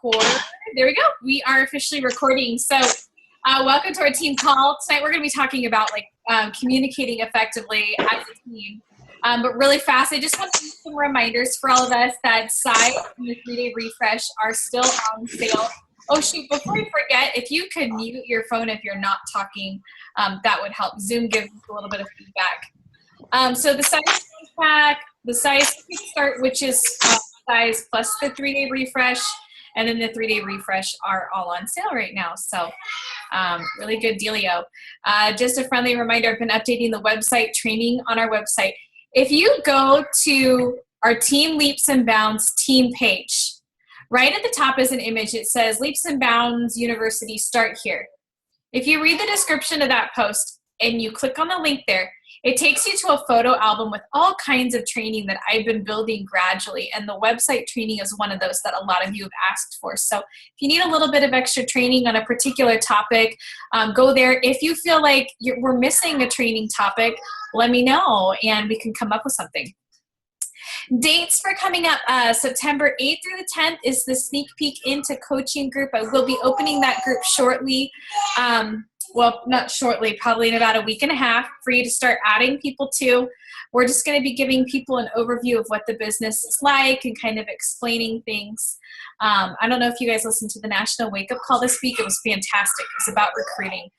record. There we go. We are officially recording. So welcome to our team call. Tonight we're going to be talking about communicating effectively as a team. But really fast, I just want to give some reminders for all of us that Site and the 3-day refresh are still on sale. Oh shoot, before you forget, if you could mute your phone if you're not talking, that would help. Zoom gives us a little bit of feedback. So the size pack, the size start, which is size plus the 3-day refresh, and then the 3-day refresh are all on sale right now. So really good dealio. Just a friendly reminder, I've been updating the website training on our website. If you go to our Team Leaps and Bounds team page, right at the top is an image. It says Leaps and Bounds University, start here. If you read the description of that post and you click on the link there, it takes you to a photo album with all kinds of training that I've been building gradually, and the website training is one of those that a lot of you have asked for. So if you need a little bit of extra training on a particular topic, go there. If you feel like we're missing a training topic, let me know and we can come up with something. Dates for coming up, September 8th through the 10th is the sneak peek into coaching group. I will be opening that group shortly. Well, not shortly, probably in about a week and a half for you to start adding people to. We're just going to be giving people an overview of what the business is like and kind of explaining things. I don't know if you guys listened to the National Wake Up Call this week. It was fantastic. It was about recruiting.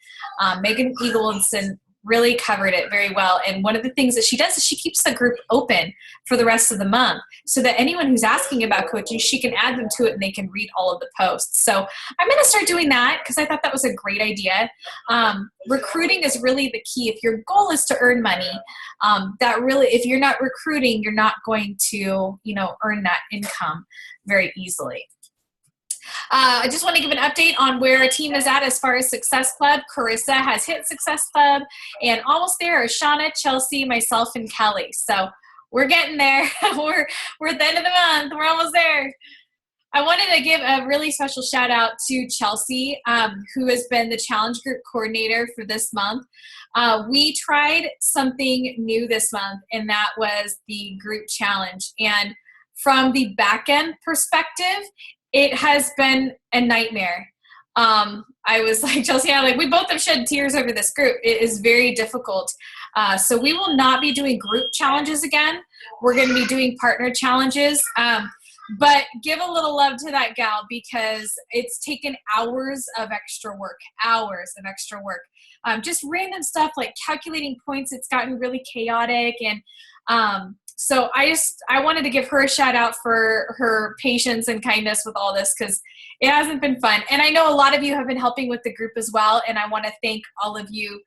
Megan Eagleson really covered it very well. And one of the things that she does is she keeps the group open for the rest of the month so that anyone who's asking about coaching, she can add them to it and they can read all of the posts. So I'm going to start doing that because I thought that was a great idea. Recruiting is really the key. If your goal is to earn money, if you're not recruiting, you're not going to, earn that income very easily. I just want to give an update on where our team is at as far as Success Club. Carissa has hit Success Club, and almost there are Shauna, Chelsea, myself, and Kelly. So we're getting there. we're at the end of the month. We're almost there. I wanted to give a really special shout out to Chelsea, who has been the challenge group coordinator for this month. We tried something new this month, and that was the group challenge. And from the back end perspective, it has been a nightmare. I was like, Chelsea, we both have shed tears over this group. It is very difficult. So we will not be doing group challenges again. We're going to be doing partner challenges. But give a little love to that gal because it's taken hours of extra work. Just random stuff like calculating points. It's gotten really chaotic. And so I wanted to give her a shout out for her patience and kindness with all this because it hasn't been fun. And I know a lot of you have been helping with the group as well. And I want to thank all of you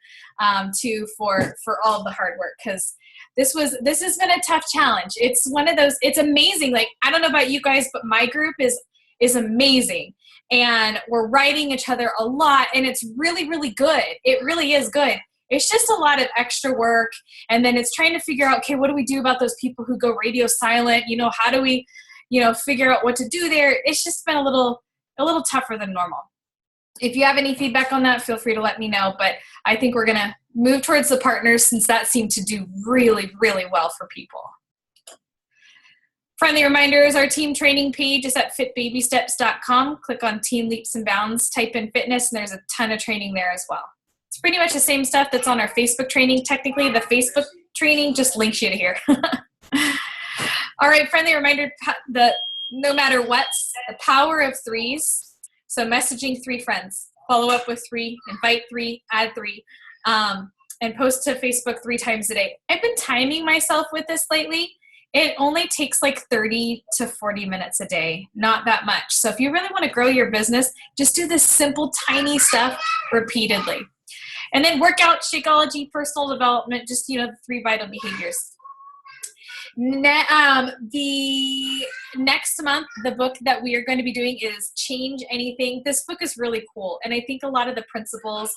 too for all the hard work because this has been a tough challenge. It's one of those, it's amazing. I don't know about you guys, but my group is amazing. And we're writing each other a lot and it's really, really good. It really is good. It's just a lot of extra work. And then it's trying to figure out, okay, what do we do about those people who go radio silent? How do we, figure out what to do there? It's just been a little tougher than normal. If you have any feedback on that, feel free to let me know. But I think we're going to move towards the partners since that seemed to do really, really well for people. Friendly reminders, our team training page is at fitbabysteps.com. Click on Team Leaps and Bounds, type in fitness, and there's a ton of training there as well. It's pretty much the same stuff that's on our Facebook training. Technically, the Facebook training just links you to here. All right, friendly reminder that no matter what, the power of threes. So messaging 3 friends, follow up with 3, invite 3, add 3, and post to Facebook 3 times a day. I've been timing myself with this lately. It only takes 30 to 40 minutes a day, not that much. So if you really want to grow your business, just do this simple, tiny stuff repeatedly. And then workout, Shakeology, personal development, just, the 3 vital behaviors. The next month, the book that we are going to be doing is Change Anything. This book is really cool. And I think a lot of the principles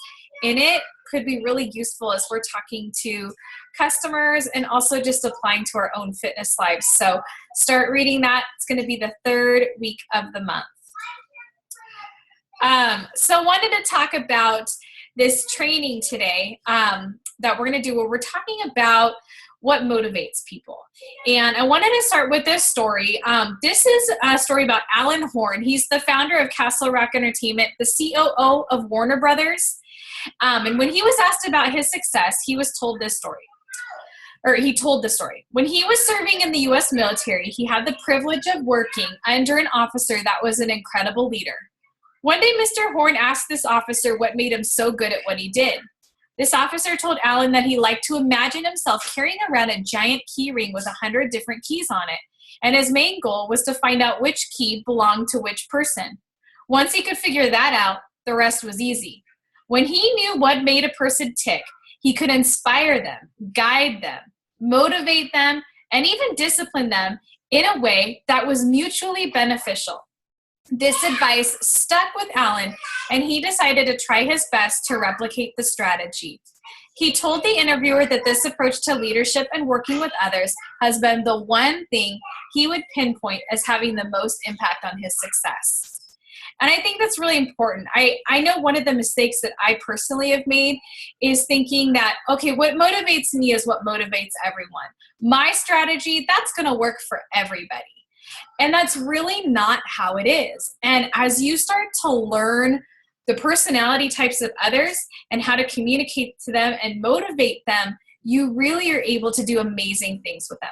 in it could be really useful as we're talking to customers and also just applying to our own fitness lives. So start reading that. It's going to be the 3rd week of the month. So I wanted to talk about this training today that we're going to do where we're talking about what motivates people. And I wanted to start with this story. This is a story about Alan Horn. He's the founder of Castle Rock Entertainment, the COO of Warner Brothers. And when he was asked about his success, he told the story. When he was serving in the U.S. military, he had the privilege of working under an officer that was an incredible leader. One day, Mr. Horn asked this officer what made him so good at what he did. This officer told Alan that he liked to imagine himself carrying around a giant key ring with 100 different keys on it, and his main goal was to find out which key belonged to which person. Once he could figure that out, the rest was easy. When he knew what made a person tick, he could inspire them, guide them, motivate them, and even discipline them in a way that was mutually beneficial. This advice stuck with Alan, and he decided to try his best to replicate the strategy. He told the interviewer that this approach to leadership and working with others has been the one thing he would pinpoint as having the most impact on his success. And I think that's really important. I know one of the mistakes that I personally have made is thinking that, okay, what motivates me is what motivates everyone. My strategy, that's going to work for everybody. And that's really not how it is. And as you start to learn the personality types of others and how to communicate to them and motivate them, you really are able to do amazing things with them.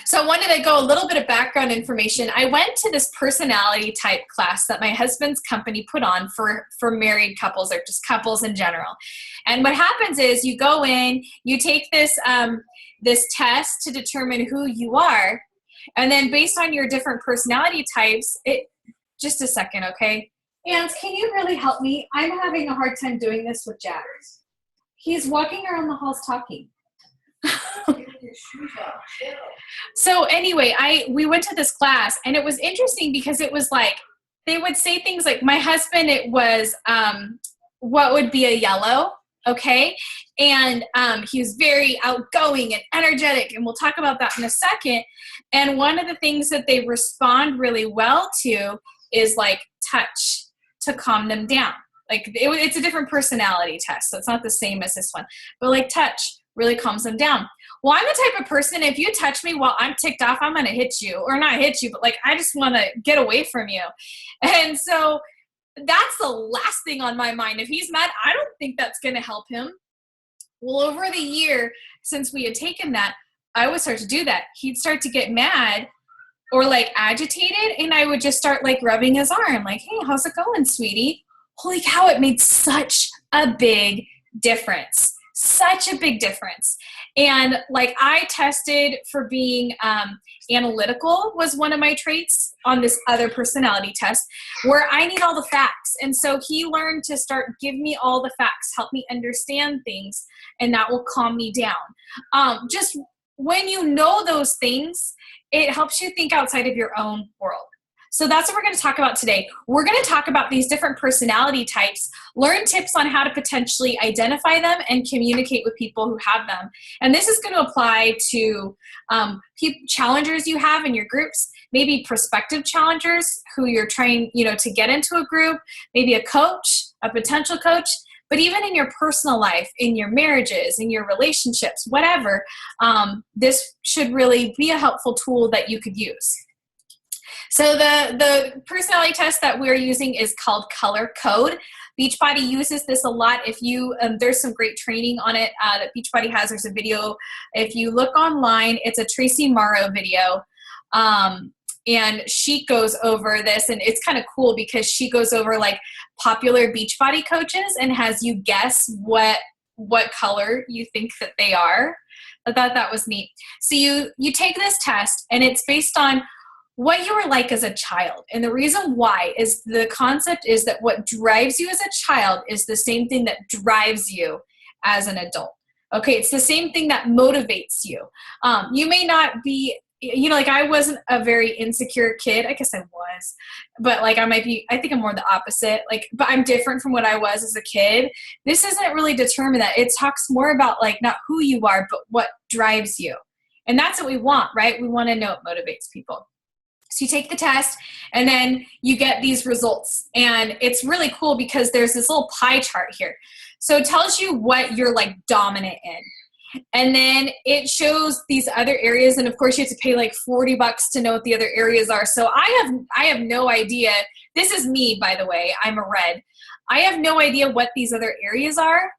So I wanted to go a little bit of background information. I went to this personality type class that my husband's company put on for married couples or just couples in general. And what happens is you go in, you take this test to determine who you are. And then based on your different personality types, just a second, okay? And can you really help me? I'm having a hard time doing this with Jack. He's walking around the halls talking. So anyway, we went to this class, and it was interesting because it was like, they would say things like, my husband, it was, what would be a yellow, okay? And he was very outgoing and energetic, and we'll talk about that in a second. And one of the things that they respond really well to is like touch to calm them down. Like it's a different personality test, so it's not the same as this one. But like touch really calms them down. Well, I'm the type of person, if you touch me while I'm ticked off, I'm going to hit you. Or not hit you, but like I just want to get away from you. And so that's the last thing on my mind. If he's mad, I don't think that's going to help him. Well, over the year since we had taken that, I would start to do that. He'd start to get mad or like agitated, and I would just start like rubbing his arm like, hey, how's it going, sweetie? Holy cow, it made such a big difference. Such a big difference. And like I tested for being analytical was one of my traits on this other personality test where I need all the facts. And so he learned to start give me all the facts, help me understand things, and that will calm me down. Just when you know those things, it helps you think outside of your own world. So that's what we're going to talk about today. We're going to talk about these different personality types, learn tips on how to potentially identify them and communicate with people who have them. And this is going to apply to challengers you have in your groups, maybe prospective challengers who you're trying, to get into a group, maybe a coach, a potential coach, but even in your personal life, in your marriages, in your relationships, whatever, this should really be a helpful tool that you could use. So the personality test that we're using is called Color Code. Beachbody uses this a lot. If you, there's some great training on it that Beachbody has. There's a video. If you look online, it's a Tracy Morrow video. And she goes over this, and it's kind of cool because she goes over like popular Beachbody coaches and has you guess what color you think that they are. I thought that was neat. So you take this test, and it's based on what you were like as a child. And the reason why is the concept is that what drives you as a child is the same thing that drives you as an adult. Okay, it's the same thing that motivates you. You may not be, like I wasn't a very insecure kid. I guess I was, but like I think I'm more the opposite. But I'm different from what I was as a kid. This isn't really determined that. It talks more about like not who you are, but what drives you. And that's what we want, right? We want to know what motivates people. So you take the test, and then you get these results. And it's really cool because there's this little pie chart here. So it tells you what you're like dominant in. And then it shows these other areas. And of course you have to pay like $40 to know what the other areas are. So I have no idea. This is me, by the way. I'm a red. I have no idea what these other areas are.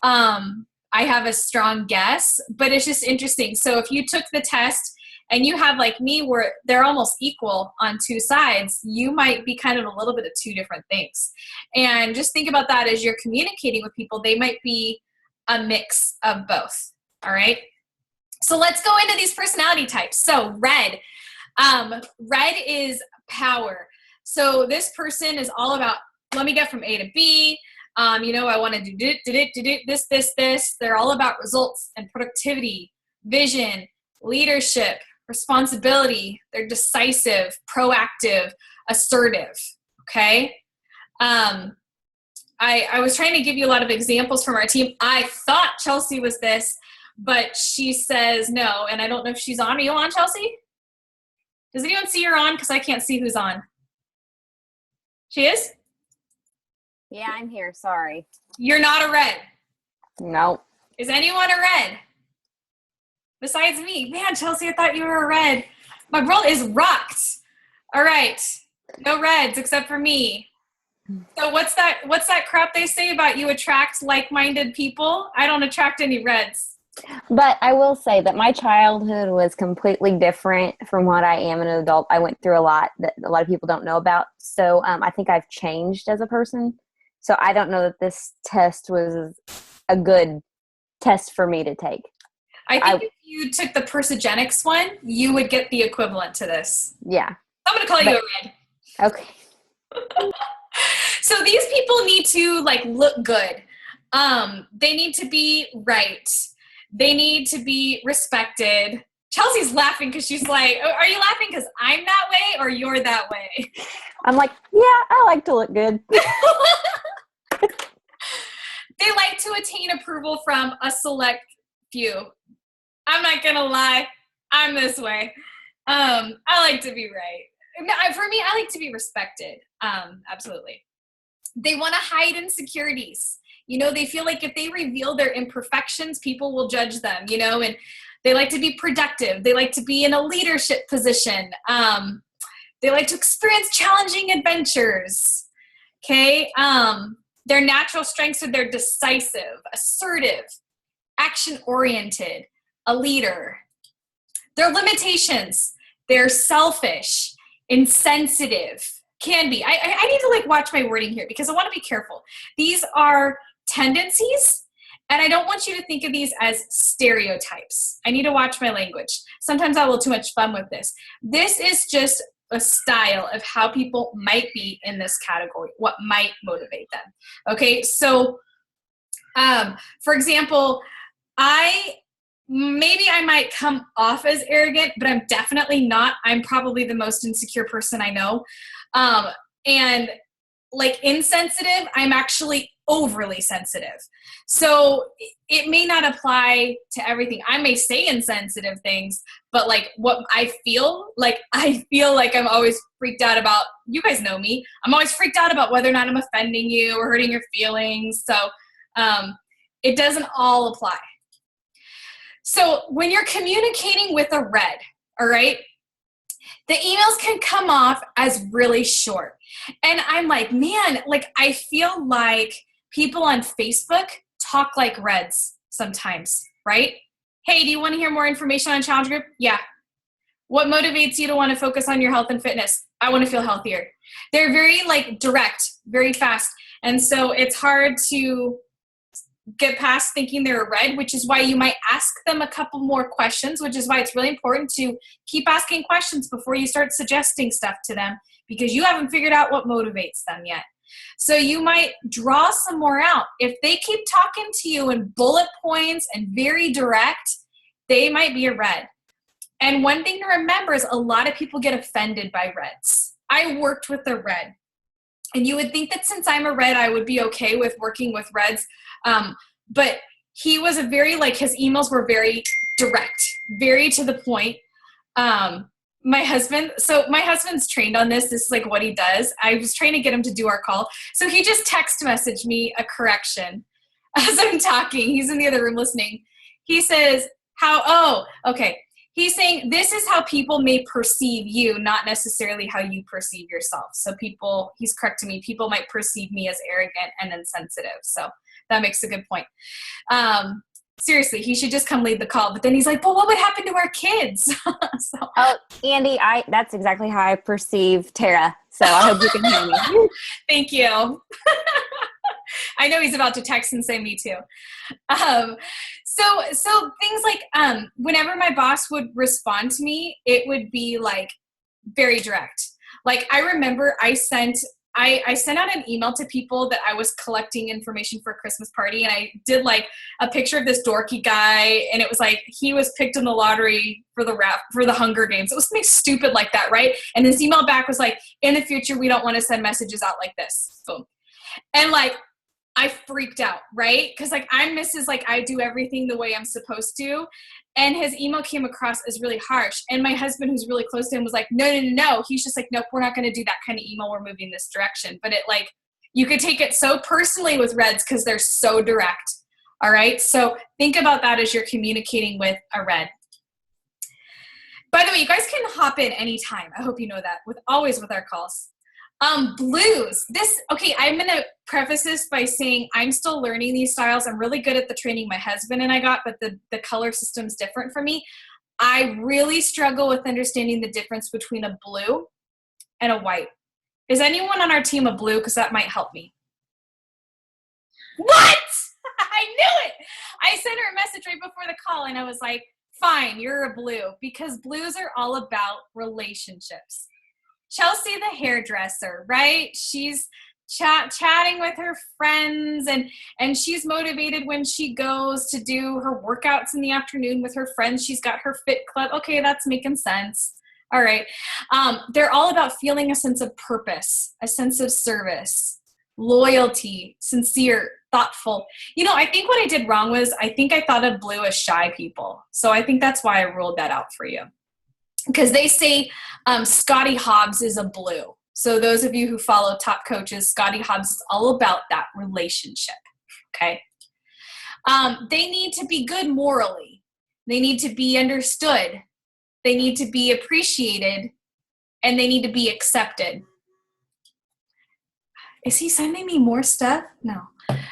I have a strong guess, but it's just interesting. So if you took the test and you have like me where they're almost equal on two sides, you might be kind of a little bit of two different things. And just think about that as you're communicating with people. They might be a mix of both. All right. So let's go into these personality types. So red. Red is power. So this person is all about, let me get from A to B. I want to do this. They're all about results and productivity, vision, leadership, responsibility. They're decisive, proactive, assertive. Okay. I was trying to give you a lot of examples from our team. I thought Chelsea was this, but she says no. And I don't know if she's on. Are you on, Chelsea? Does anyone see her on? Because I can't see who's on. She is? Yeah, I'm here. Sorry. You're not a red. Nope. Is anyone a red? Besides me. Man, Chelsea, I thought you were a red. My world is rocked. All right. No reds except for me. So what's that crap they say about you attract like-minded people? I don't attract any reds. But I will say that my childhood was completely different from what I am an adult. I went through a lot that a lot of people don't know about. So I think I've changed as a person. So I don't know that this test was a good test for me to take. I think if you took the Persogenics one, you would get the equivalent to this. Yeah. I'm going to call you a red. Okay. So these people need to like look good. They need to be right. They need to be respected. Chelsea's laughing because she's like, are you laughing because I'm that way or you're that way? I'm like, yeah, I like to look good. They like to attain approval from a select few. I'm not going to lie. I'm this way. I like to be right. For me, I like to be respected. Absolutely. They want to hide insecurities. They feel like if they reveal their imperfections, people will judge them, and they like to be productive. They like to be in a leadership position. They like to experience challenging adventures. Okay. Their natural strengths are they're decisive, assertive, action-oriented, a leader. Their limitations, they're selfish, insensitive, can be. I need to like watch my wording here because I want to be careful. These are tendencies, and I don't want you to think of these as stereotypes. I need to watch my language. Sometimes I have a little too much fun with this. This is just a style of how people might be in this category, what might motivate them. Okay, so for example, maybe I might come off as arrogant, but I'm definitely not. I'm probably the most insecure person I know. And like insensitive, I'm actually overly sensitive. So it may not apply to everything. I may say insensitive things, but like what I feel like I'm always freaked out about, you guys know me, I'm always freaked out about whether or not I'm offending you or hurting your feelings. So it doesn't all apply. So when you're communicating with a red, all right, the emails can come off as really short. And I'm like, man, like I feel like people on Facebook talk like reds sometimes, right? Hey, do you want to hear more information on Challenge Group? Yeah. What motivates you to want to focus on your health and fitness? I want to feel healthier. They're very like direct, very fast. And so it's hard to get past thinking they're a red, which is why you might ask them a couple more questions, which is why it's really important to keep asking questions before you start suggesting stuff to them, because you haven't figured out what motivates them yet. So you might draw some more out. If they keep talking to you in bullet points and very direct, they might be a red. And one thing to remember is a lot of people get offended by reds. I worked with a red. And you would think that since I'm a red, I would be okay with working with reds. But he was his emails were very direct, very to the point. My husband's trained on this. This is like what he does. I was trying to get him to do our call. So he just text messaged me a correction as I'm talking. He's in the other room listening. He says, okay. He's saying this is how people may perceive you, not necessarily how you perceive yourself. So he's correcting me, people might perceive me as arrogant and insensitive. So that makes a good point. Seriously, he should just come lead the call. But then he's like, well, what would happen to our kids? Oh, Andy, that's exactly how I perceive Tara. So I hope you can hear me. Thank you. I know he's about to text and say me too. So things like whenever my boss would respond to me, it would be like very direct. Like I remember I sent out an email to people that I was collecting information for a Christmas party, and I did like a picture of this dorky guy, and it was like he was picked in the lottery for the Hunger Games. It was something stupid like that, right? And his email back was like, in the future, we don't want to send messages out like this. Boom. And like I freaked out, right? Because like I'm Mrs. Like I do everything the way I'm supposed to. And his email came across as really harsh. And my husband, who's really close to him, was like, no. He's just like, nope, we're not going to do that kind of email. We're moving this direction. But it like, you could take it so personally with Reds because they're so direct. All right. So think about that as you're communicating with a Red. By the way, you guys can hop in anytime. I hope you know that always with our calls. Blues. I'm going to preface this by saying I'm still learning these styles. I'm really good at the training my husband and I got, but the color system's different for me. I really struggle with understanding the difference between a blue and a white. Is anyone on our team a blue? Because that might help me. What? I knew it. I sent her a message right before the call and I was like, fine, you're a blue, because blues are all about relationships. Chelsea, the hairdresser, right? She's chatting with her friends and she's motivated when she goes to do her workouts in the afternoon with her friends. She's got her fit club. Okay, that's making sense. All right. They're all about feeling a sense of purpose, a sense of service, loyalty, sincere, thoughtful. I think what I did wrong was I think I thought of blue as shy people. So I think that's why I ruled that out for you. Because they say Scotty Hobbs is a blue. So those of you who follow top coaches, Scotty Hobbs is all about that relationship, okay? They need to be good morally. They need to be understood. They need to be appreciated. And they need to be accepted. Is he sending me more stuff? No.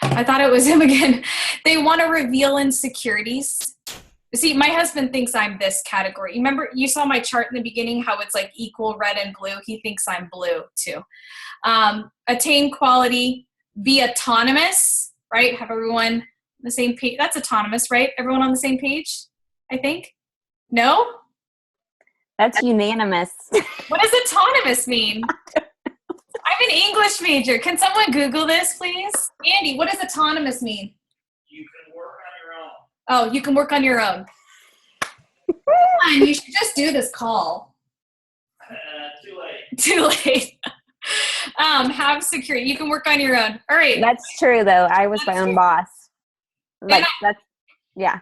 I thought it was him again. They want to reveal insecurities. See, my husband thinks I'm this category. Remember, you saw my chart in the beginning, how it's like equal red and blue. He thinks I'm blue too. Attain quality, be autonomous, right? Have everyone on the same page. That's autonomous, right? Everyone on the same page, I think? No? That's unanimous. What does autonomous mean? I'm an English major. Can someone Google this, please? Andy, what does autonomous mean? You can work on your own. Oh, you can work on your own. You should just do this call. Too late. Too late. Have security. You can work on your own. All right. That's true, though. I was my own boss. Yeah.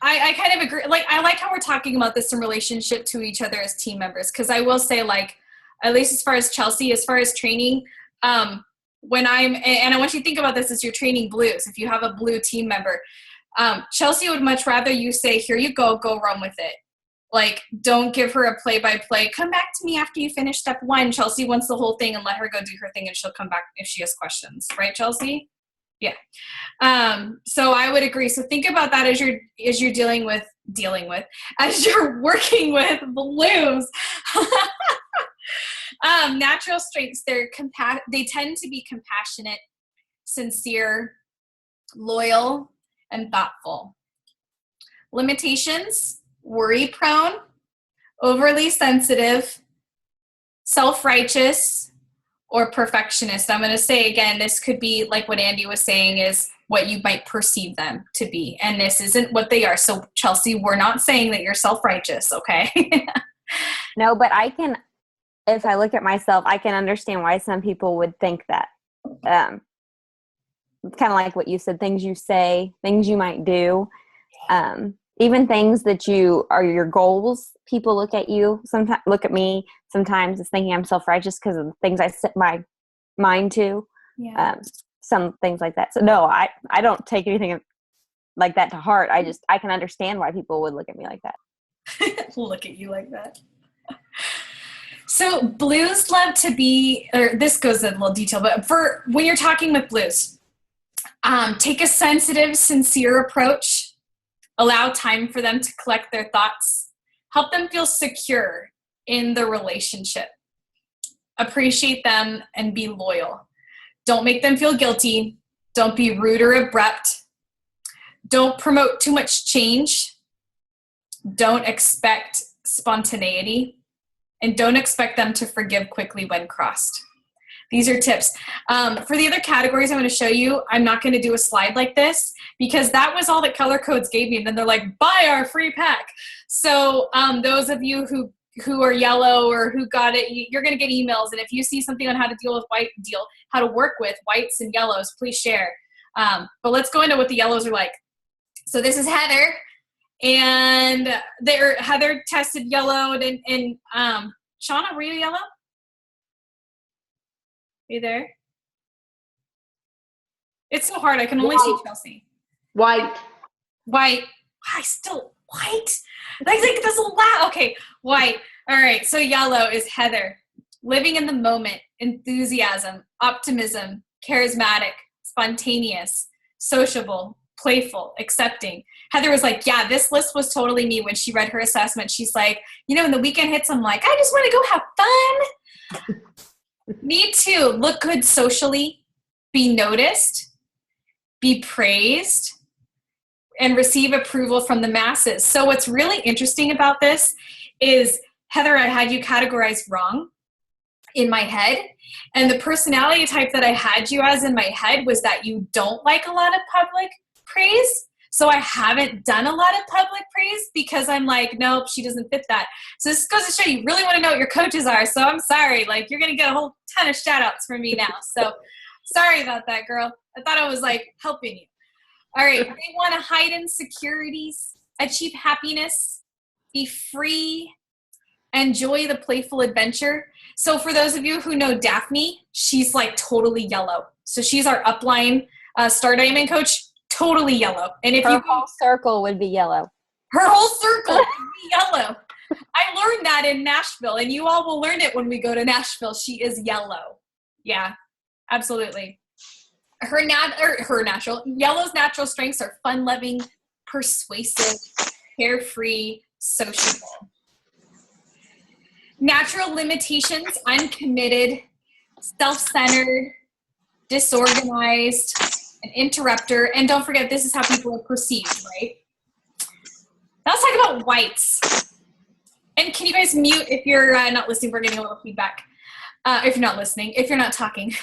I kind of agree. Like, I like how we're talking about this in relationship to each other as team members. Because I will say, like, at least as far as Chelsea, as far as training, and I want you to think about this as you're training blues. If you have a blue team member, Chelsea would much rather you say, here you go run with it. Like, don't give her a play-by-play. Come back to me after you finish step one. Chelsea wants the whole thing, and let her go do her thing, and she'll come back if she has questions. Right, Chelsea? Yeah. So I would agree. So think about that as you're dealing with, as you're working with blues. Natural strengths, they tend to be compassionate, sincere, loyal, and thoughtful. Limitations, worry prone, overly sensitive, self-righteous, or perfectionist. I'm going to say again, this could be like what Andy was saying is what you might perceive them to be. And this isn't what they are. So Chelsea, we're not saying that you're self-righteous, okay? No, but if I look at myself, I can understand why some people would think that. It's kind of like what you said, things you say, things you might do, even things that are your goals. People look at me sometimes as thinking I'm self-righteous because of the things I set my mind to. Yeah. Some things like that. So no, I don't take anything like that to heart. I can understand why people would look at me like that. Look at you like that. So blues love to be, or this goes in a little detail, but for when you're talking with blues, take a sensitive, sincere approach. Allow time for them to collect their thoughts. Help them feel secure in the relationship. Appreciate them and be loyal. Don't make them feel guilty. Don't be rude or abrupt. Don't promote too much change. Don't expect spontaneity. And don't expect them to forgive quickly when crossed. These are tips. For the other categories I'm going to show you, I'm not going to do a slide like this because that was all that Color Codes gave me. And then they're like, buy our free pack. So those of you who are yellow or who got it, you're going to get emails. And if you see something on how to deal with how to work with whites and yellows, please share. But let's go into what the yellows are like. So this is Heather. And Heather tested yellow and Shauna, were you yellow? Are you there? It's so hard. I can only see Chelsea. White. White. I still white. Like this loud. Okay, white. All right. So yellow is Heather. Living in the moment, enthusiasm, optimism, charismatic, spontaneous, sociable, playful, accepting. Heather was like, yeah, this list was totally me when she read her assessment. She's like, when the weekend hits, I'm like, I just want to go have fun. Me too. Look good socially, be noticed, be praised, and receive approval from the masses. So what's really interesting about this is, Heather, I had you categorized wrong in my head. And the personality type that I had you as in my head was that you don't like a lot of public praise. So I haven't done a lot of public praise because I'm like, nope, she doesn't fit that. So this goes to show you really want to know what your coaches are. So I'm sorry, like you're going to get a whole ton of shout outs from me now. So sorry about that, girl. I thought I was like helping you. All right. They want to hide insecurities, achieve happiness, be free, enjoy the playful adventure. So for those of you who know Daphne, she's like totally yellow. So she's our upline Star Diamond coach. Totally yellow. And if her whole circle would be yellow. Her whole circle would be yellow. I learned that in Nashville, and you all will learn it when we go to Nashville. She is yellow. Yeah, absolutely. Yellow's natural strengths are fun-loving, persuasive, carefree, sociable. Natural limitations: uncommitted, self-centered, disorganized, an interrupter, and don't forget, this is how people are perceived, right? Now let's talk about whites. And can you guys mute if you're not listening? We're getting a little feedback. If you're not listening, if you're not talking.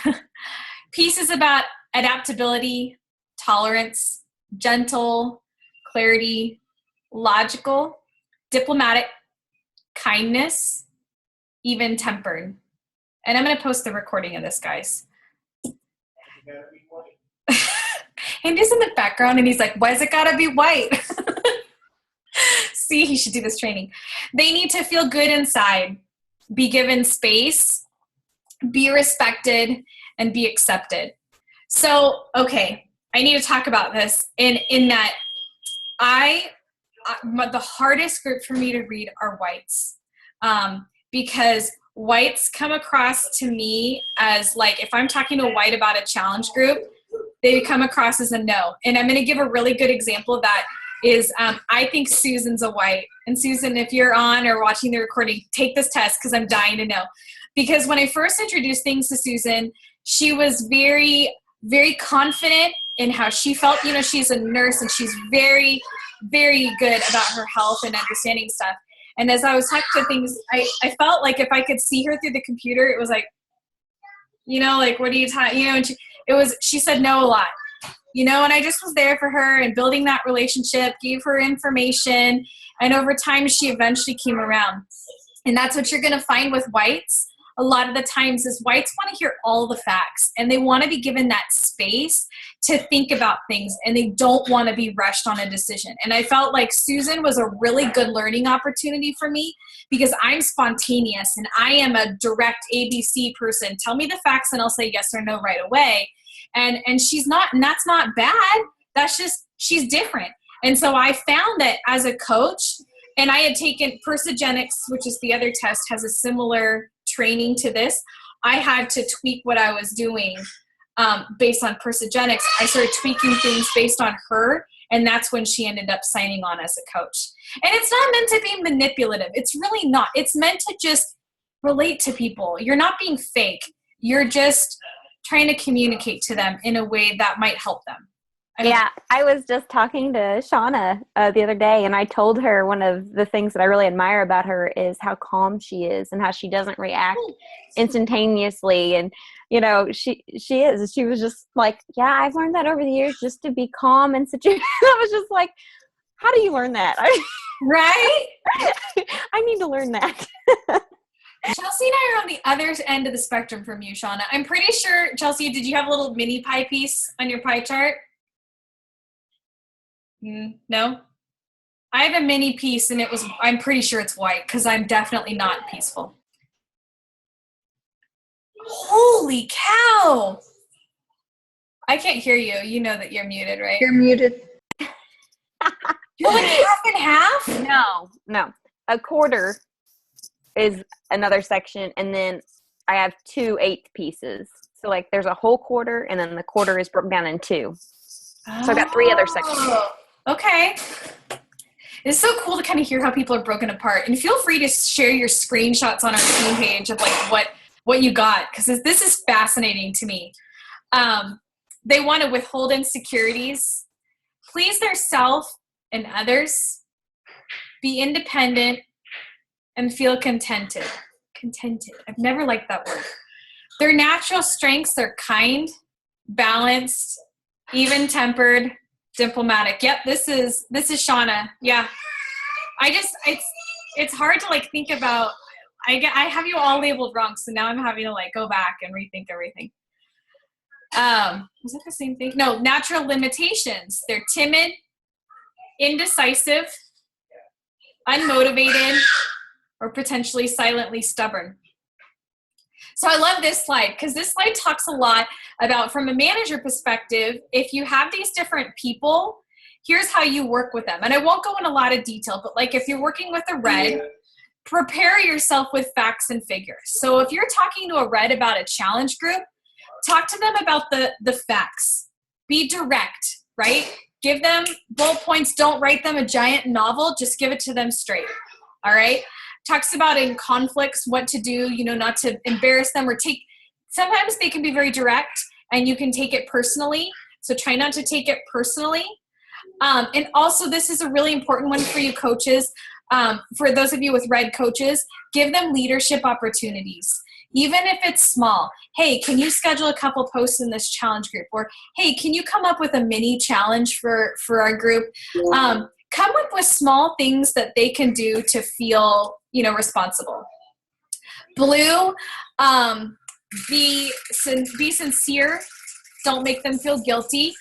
Peace is about adaptability, tolerance, gentle, clarity, logical, diplomatic, kindness, even-tempered. And I'm going to post the recording of this, guys. Andy's in the background and he's like, why's it gotta be white? See, he should do this training. They need to feel good inside, be given space, be respected, and be accepted. So, okay, I need to talk about this in that the hardest group for me to read are whites, because whites come across to me as like, if I'm talking to a white about a challenge group, they come across as a no. And I'm going to give a really good example of that is I think Susan's a white. And Susan, if you're on or watching the recording, take this test because I'm dying to know. Because when I first introduced things to Susan, she was very, very confident in how she felt. She's a nurse and she's very, very good about her health and understanding stuff. And as I was talking to things, I felt like if I could see her through the computer, it was like, like, what are you talking, and she said no a lot, and I just was there for her and building that relationship, gave her information. And over time, she eventually came around. And that's what you're going to find with whites. A lot of the times is whites want to hear all the facts and they want to be given that space to think about things and they don't want to be rushed on a decision. And I felt like Susan was a really good learning opportunity for me because I'm spontaneous and I am a direct ABC person. Tell me the facts and I'll say yes or no right away. And she's not, and that's not bad. That's just she's different. And so I found that as a coach, and I had taken Persogenics, which is the other test, has a similar training to this. I had to tweak what I was doing based on Persogenics. I started tweaking things based on her, and that's when she ended up signing on as a coach. And it's not meant to be manipulative. It's really not. It's meant to just relate to people. You're not being fake. You're just trying to communicate to them in a way that might help them. Yeah, I was just talking to Shauna the other day, and I told her one of the things that I really admire about her is how calm she is and how she doesn't react instantaneously. And, you know, she is. She was just like, yeah, I've learned that over the years, just to be calm in situations. I was just like, how do you learn that? Right? I need to learn that. Chelsea and I are on the other end of the spectrum from you, Shauna. I'm pretty sure, Chelsea, did you have a little mini pie piece on your pie chart? No? I have a mini piece, and I'm pretty sure it's white because I'm definitely not peaceful. Holy cow! I can't hear you. You know that you're muted, right? You're muted. You're like half and half? No. A quarter is another section, and then I have 2/8 pieces. So like there's a whole quarter, and then the quarter is broken down in two. So I've got 3 other sections. Okay. It's so cool to kind of hear how people are broken apart. And feel free to share your screenshots on our team page of like what you got, because this is fascinating to me. They want to withhold insecurities, please their self and others, be independent, and feel contented. Contented. I've never liked that word. Their natural strengths are kind, balanced, even-tempered, diplomatic. Yep, this is Shauna. Yeah. It's hard to like think about. I have you all labeled wrong, so now I'm having to like go back and rethink everything. Was that the same thing? No, natural limitations. They're timid, indecisive, unmotivated, or potentially silently stubborn. So I love this slide because this slide talks a lot about, from a manager perspective, if you have these different people, here's how you work with them. And I won't go in a lot of detail, but like if you're working with a red, prepare yourself with facts and figures. So if you're talking to a red about a challenge group, talk to them about the facts. Be direct, right? Give them bullet points. Don't write them a giant novel. Just give it to them straight. All right? Talks about in conflicts what to do, not to embarrass them or sometimes they can be very direct and you can take it personally. So try not to take it personally. And also this is a really important one for you coaches. For those of you with red coaches, give them leadership opportunities. Even if it's small. Hey, can you schedule a couple posts in this challenge group? Or, hey, can you come up with a mini challenge for our group? Come up with small things that they can do to feel, responsible. Blue, be sincere. Don't make them feel guilty.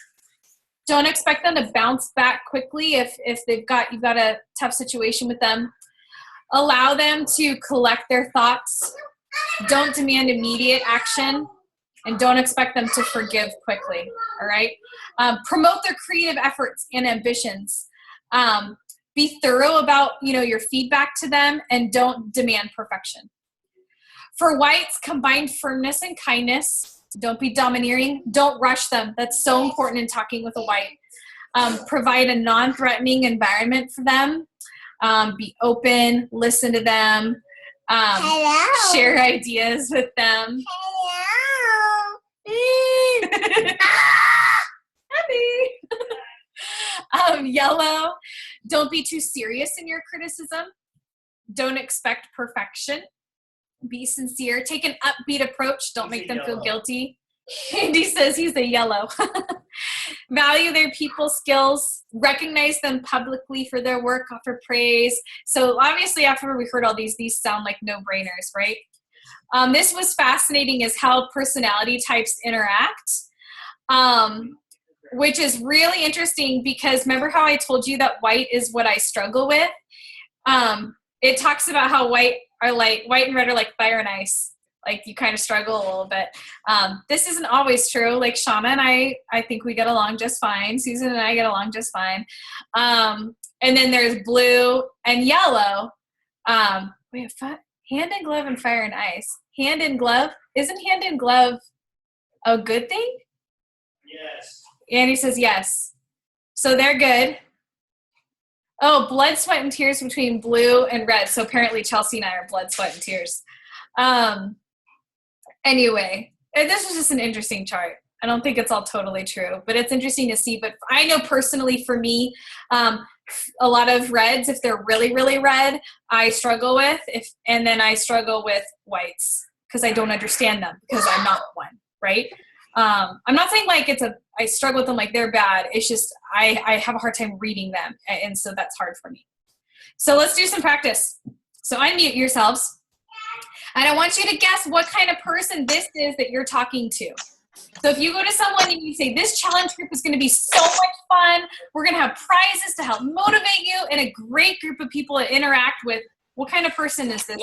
Don't expect them to bounce back quickly if you've got a tough situation with them. Allow them to collect their thoughts. Don't demand immediate action, and don't expect them to forgive quickly. All right. Promote their creative efforts and ambitions. Be thorough about, your feedback to them, and don't demand perfection. For whites, combine firmness and kindness. Don't be domineering. Don't rush them. That's so important in talking with a white. Provide a non-threatening environment for them. Be open, listen to them, share ideas with them. Yellow, don't be too serious in your criticism. Don't expect perfection. Be sincere. Take an upbeat approach. Don't make them feel guilty. Andy says he's a yellow. Value their people skills. Recognize them publicly for their work. Offer praise. So obviously after we heard all these sound like no-brainers, right? This was fascinating is how personality types interact. Which is really interesting because remember how I told you that white is what I struggle with? It talks about how white and red are like fire and ice. like you kind of struggle a little bit. This isn't always true. Like Shauna and I think we get along just fine. Susan and I get along just fine. And then there's blue and yellow. We have hand in glove and fire and ice. Hand in glove. Isn't hand in glove a good thing? Yes. Andy says yes. So they're good. Oh, blood, sweat, and tears between blue and red. So apparently Chelsea and I are blood, sweat, and tears. Anyway, this is just an interesting chart. I don't think it's all totally true, but it's interesting to see. But I know personally for me, a lot of reds, if they're really, really red, I struggle with. And then I struggle with whites because I don't understand them because I'm not one, right? I'm not saying like I struggle with them like they're bad. It's just I have a hard time reading them, and so that's hard for me. So let's do some practice. So unmute yourselves, and I want you to guess what kind of person this is that you're talking to. So if you go to someone and you say, this challenge group is going to be so much fun, we're going to have prizes to help motivate you, and a great group of people to interact with, what kind of person is this?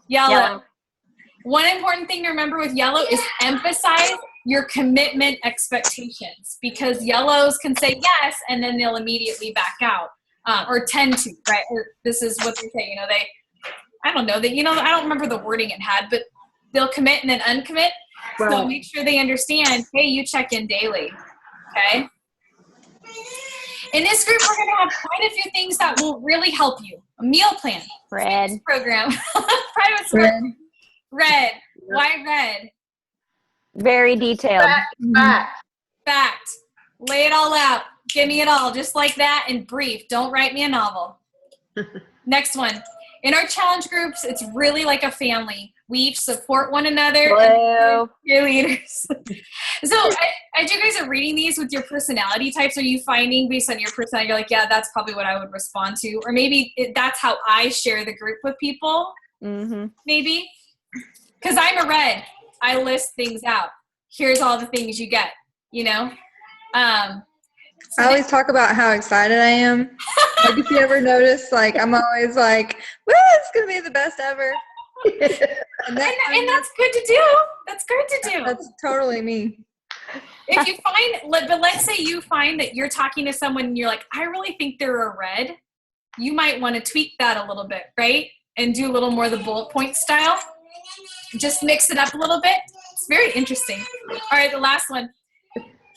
Yellow. One important thing to remember with yellow is emphasize your commitment expectations, because yellows can say yes and then they'll immediately back out, or tend to, right? Or this is what they say, I don't remember the wording it had, but they'll commit and then uncommit. Right. So make sure they understand, hey, you check in daily, okay? In this group, we're going to have quite a few things that will really help you. A meal plan. Red. Program. Private school. Red. Why red? Very detailed. Fact. Lay it all out. Give me it all. Just like that and brief. Don't write me a novel. Next one. In our challenge groups, it's really like a family. We each support one another. Cheerleaders. So as you guys are reading these with your personality types, are you finding based on your personality, you're like, yeah, that's probably what I would respond to? Or maybe that's how I share the group with people. Mm-hmm. Maybe. Because I'm a red. I list things out. Here's all the things you get, I always talk about how excited I am. Like, if you ever notice, like, I'm always like, woo, it's going to be the best ever. and that's good to do. That's good to do. That's totally me. If you but let's say you find that you're talking to someone and you're like, I really think they're a red. You might want to tweak that a little bit, right? And do a little more of the bullet point style. Just mix it up a little bit. It's very interesting. All right, the last one.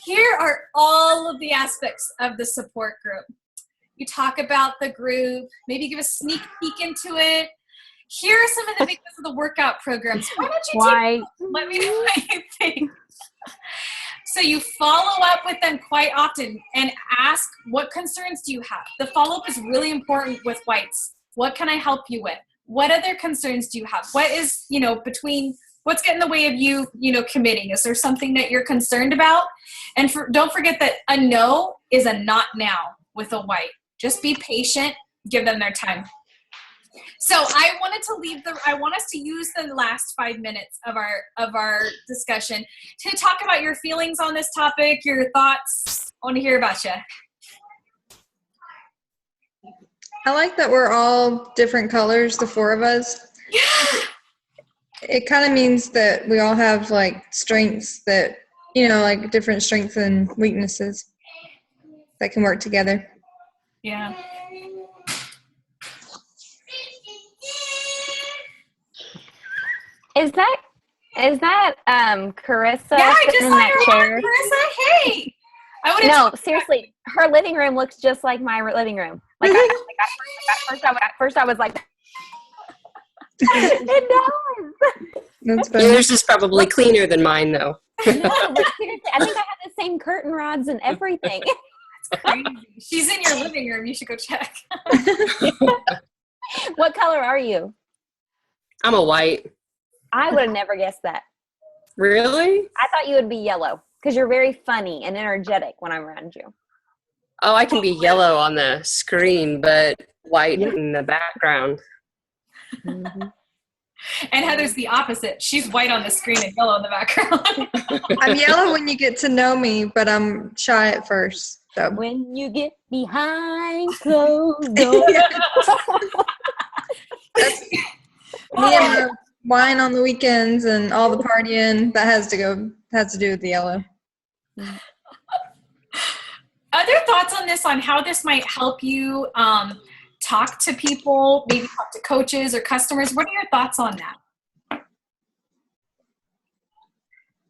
Here are all of the aspects of the support group. You talk about the group, maybe give a sneak peek into it. Here are some of the biggest of the workout programs. Why don't you let me know what you think. So you follow up with them quite often and ask, what concerns do you have? The follow-up is really important with whites. What can I help you with? What other concerns do you have? What is, what's getting in the way of you, committing? Is there something that you're concerned about? And don't forget that a no is a not now with a white. Just be patient, give them their time. So I want us to use the last 5 minutes of our discussion to talk about your feelings on this topic, your thoughts. I want to hear about you. I like that we're all different colors, the four of us. Yeah. It kind of means that we all have like strengths that, like different strengths and weaknesses that can work together. Yeah. Is that Carissa? Yeah, I just in saw that your chair? Carissa. Hey. No, seriously, her living room looks just like my living room. Like, first I was like, it does. That's funny. Yours is probably cleaner than mine, though. No, but seriously, I think I have the same curtain rods and everything. Crazy. She's in your living room. You should go check. What color are you? I'm a white. I would have never guessed that. Really? I thought you would be yellow because you're very funny and energetic when I'm around you. Oh, I can be yellow on the screen, but white in the background. Mm-hmm. And Heather's the opposite. She's white on the screen and yellow in the background. I'm yellow when you get to know me, but I'm shy at first. So. When you get behind closed doors. Me wine on the weekends and all the partying, that has to do with the yellow. Other thoughts on this, on how this might help you talk to people, maybe talk to coaches or customers? What are your thoughts on that?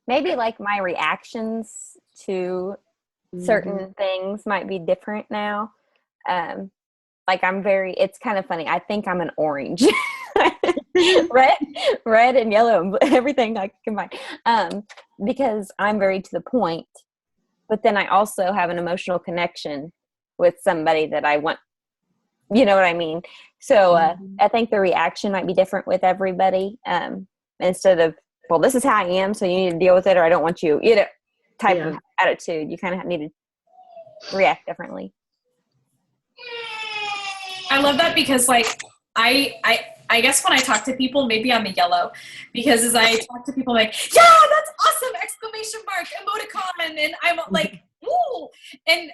Maybe like my reactions to certain things might be different now. Like it's kind of funny. I think I'm an orange. red and yellow, everything I combine. Because I'm very to the point, but then I also have an emotional connection with somebody that I want, you know what I mean? So I think the reaction might be different with everybody. Instead of, well, this is how I am, so you need to deal with it, or I don't want you, type of attitude. You kind of need to react differently. I love that because, like, I guess when I talk to people, maybe I'm a yellow, because as I talk to people, like, yeah, that's awesome! Exclamation mark, emoticon, and I'm like, ooh, and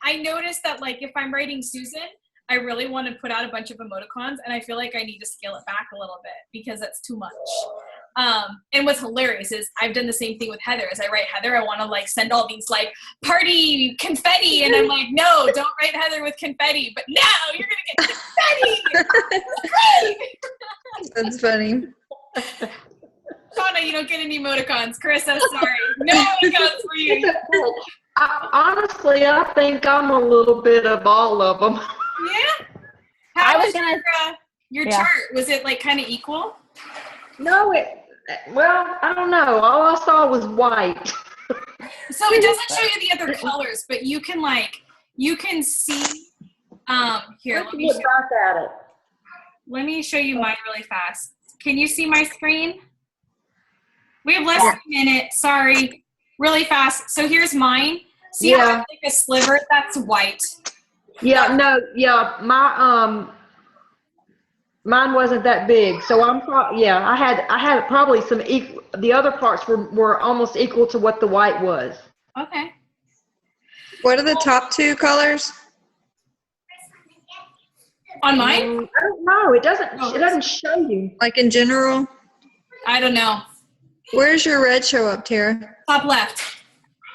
I noticed that, like, if I'm writing Susan, I really want to put out a bunch of emoticons, and I feel like I need to scale it back a little bit because that's too much. And what's hilarious is I've done the same thing with Heather. As I write Heather, I want to like send all these like party confetti, and I'm like, no, don't write Heather with confetti. But now you're gonna get confetti. Great. That's funny. Shauna, you don't get any emoticons. Chris, I'm sorry. No emoticons for you. Honestly, I think I'm a little bit of all of them. Yeah. How I was was gonna- your yeah. chart? Was it like kind of equal? No, well, I don't know. All I saw was white. So it doesn't show you the other colors, but you can see. Here, Let's look back at it. let me show you mine really fast. Can you see my screen? We have less than a minute. Sorry, really fast. So here's mine. See how I have like a sliver? That's white. Yeah, no, yeah, mine wasn't that big. So I had probably some the other parts were almost equal to what the white was. Okay. What are the top two colors? On mine? I don't know. It doesn't show you. Like in general? I don't know. Where's your red show up, Tara? Top left.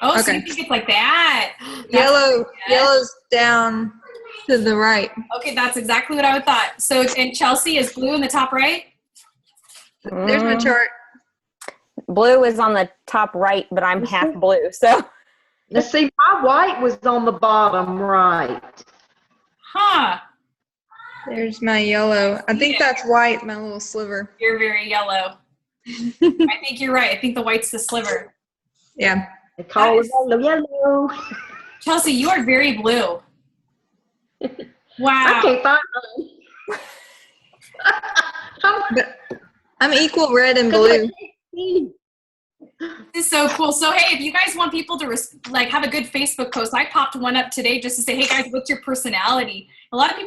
Oh, so you Okay. think it's like that? That's- Yellow's down to the right. Okay, that's exactly what I would thought. So, and Chelsea is blue in the top right? There's my chart. Blue is on the top right, but I'm half blue. So Now, see, my white was on the bottom right. Huh. There's my yellow. I think that's white, my little sliver. You're very yellow. I think you're right. I think the white's the sliver. Yeah. They call it yellow. Chelsea, you are very blue. Wow. I can't find mine. I'm equal red and blue. This is so cool. So, hey, if you guys want people to have a good Facebook post, I popped one up today just to say, hey guys, what's your personality? A lot of people